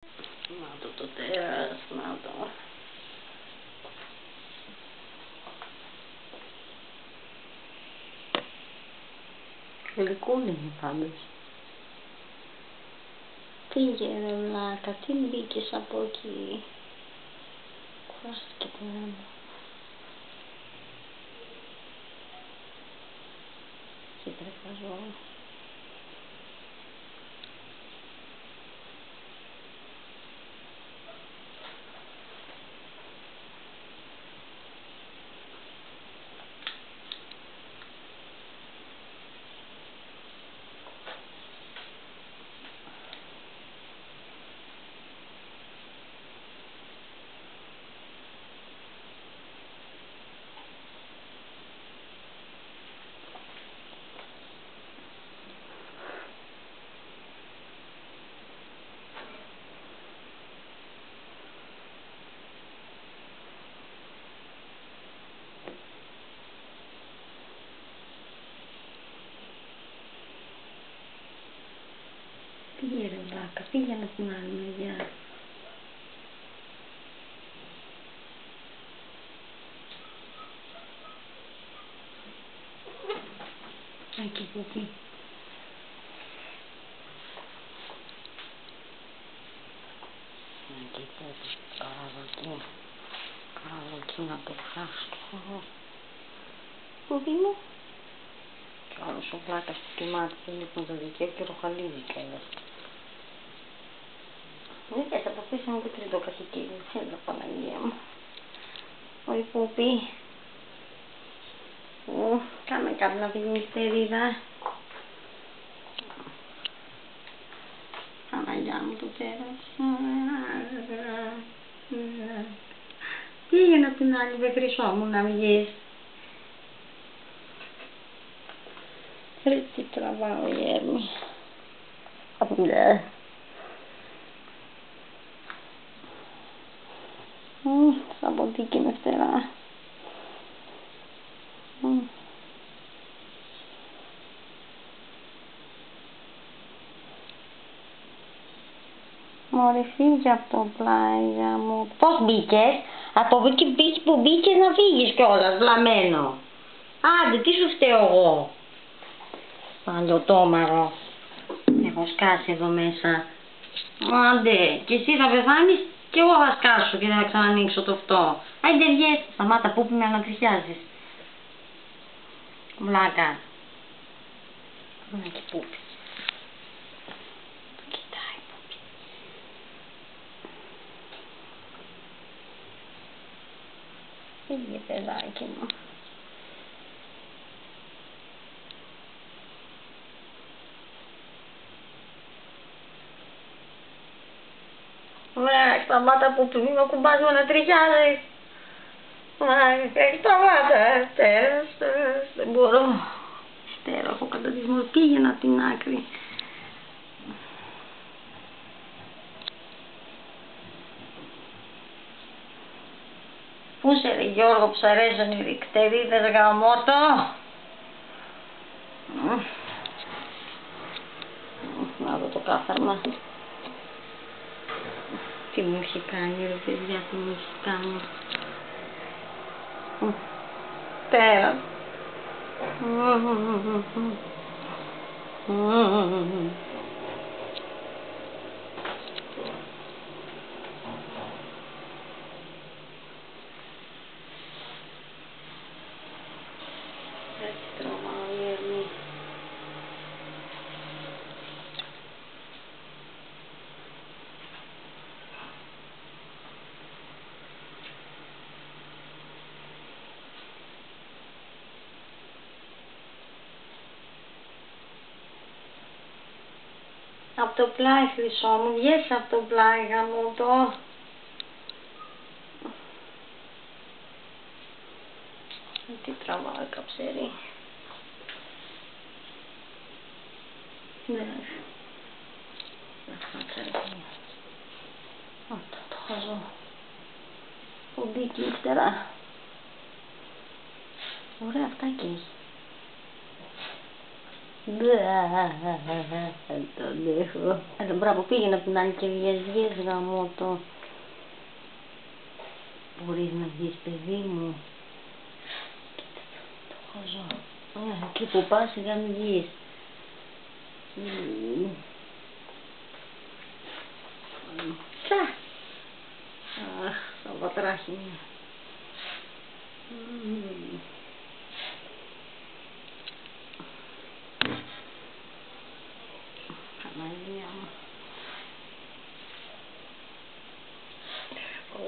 Να το τέρας, να το. Γλυκούλη είναι πάντως. Πήγε ρε βλάκα, τι μπήκες από εκεί. Κουράστηκε το αίμα. Τι τρέχαζω. Πήγε ρε βλάκα, πήγαινε στην άλλη μεριά. Εκεί που πει. Εκεί που καραδοκεί. Καραδοκεί να το χάσω. Που πει μου. Κι άλλος ο βλάκας που κοιμάται λοιπόν το δικαίω και ροχαλίζει κιόλας. Δίκαιες αποκτήσαμε και τρίτο καχυκίδι. Έλα Παναγία μου. Όχι που πει. Κάνε κάτι να πει μυστερίδα. Παναγιά μου το τέρας. Πήγαινε απ' την άλλη δε χρυσό μου να βγεις. Ρε τι τραβάω η Έρμη. Σαν ποντίκι με φτερά. Μωρή φύγε από το πλάγια μου. Πώς μπήκες? Από εκεί που μπήκες να φύγεις κιόλας, βλαμμένο. Άντε, τι σου φταίω εγώ. Παλιωτόμαρο. Έχω σκάσει εδώ μέσα. Άντε, και εσύ θα πεθάνεις και εγώ θα σκάσω και θα ξανανοίξω το αυτό. Άντε βγες. Σταμάτα, πούπι με ανατριχιάζεις. Βλάκα. Να και πούπι. Το κοιτάει πούπι. Φύγε παιδάκι μου. Σταμάτα που μη με κουμπάς με ανατριχιάζεις. Σταμάτα. Τέρας. Δεν μπορώ. Τέρα, έχω καταντισμό. Πήγαινα από την άκρη. Πού σε ρε Γιώργο που σ' αρέσουν οι ρικτερίδες γαμώτο. Να δω το κάθαρμα. Τι μου έχει κάνει ρε παιδιά, τι μου έχει κάνει. Τέρα. Έτσι τρομάω η Ερμή. Απ' το πλάι χρυσό μου, βγες απ' το πλάι γαμώτο. Τι τραβάω καψερή. Ναι. Αυτό το χαζό. Ποντίκι ύστερα. Ωραία αυτά και έχει. Δεν το αντέχω. Μπράβο, πήγαινε από την άλλη και βγες γαμώτο. Μπορείς να βγεις, παιδί μου. Το χαζό. Εκεί που πας σιγά μην βγεις. Τσα. Αχ, το πατράχι μου. Παναγία μου.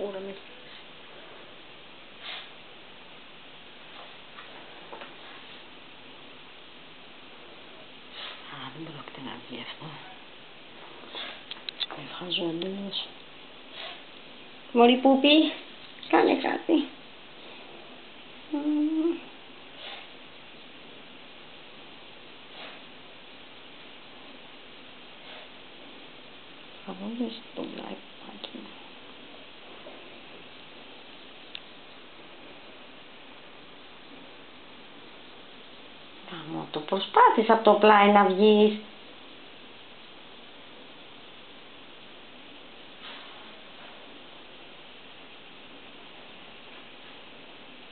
Ωρα με. Δεν πρόκειται να βγει αυτό. Χαζό εντελώς. Μωρή πούπι, κάνε κάτι. Θα βάζεις το βλάκι μου. Το προσπάθεις από το πλάι να βγεις.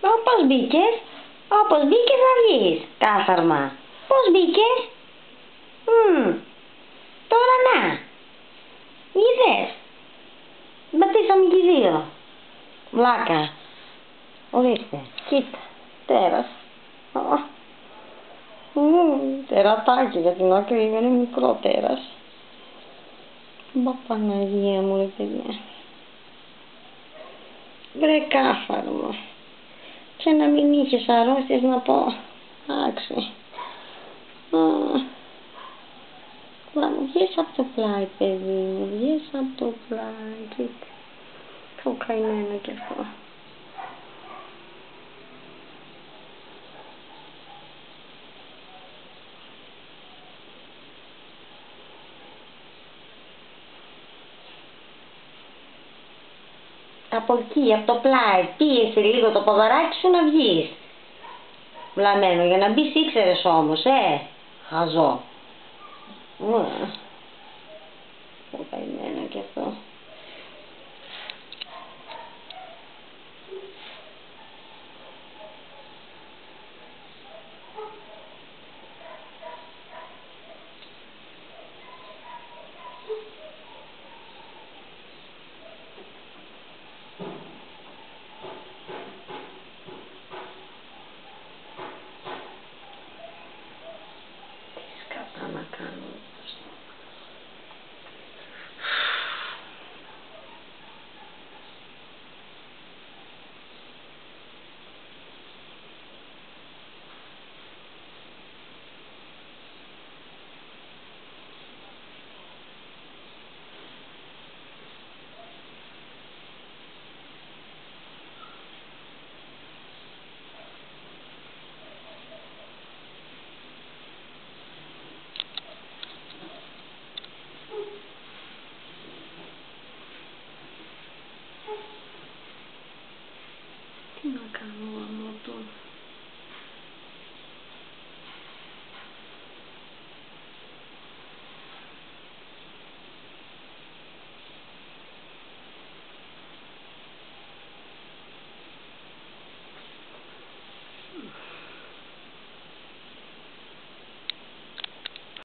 Πώς μπήκες? Όπως μπήκες να βγεις, κάθαρμα. Πώς μπήκες? Τώρα να. Είδες? Μπατήσαμε και οι δύο. Βλάκα. Ορίστε. Κοίτα. Τέρας. Τερατάκι, για την άκρη είναι μικρό τέρας. Μπα Παναγία μου, ρε παιδιά. Βρε κάθαρμα. Και να μην είχες αρρώστιες να πω. Άξι. Μπράβο, βγες από το πλάι, παιδί μου. Βγες από το πλάι. Κοίτα. Το καημένο κι αυτό. Από εκεί, από το πλάι, πίεσε λίγο το ποδαράκι σου να βγεις. Βλαμμένο, για να μπεις ήξερες όμως, χαζό. Το καημένο κι αυτό.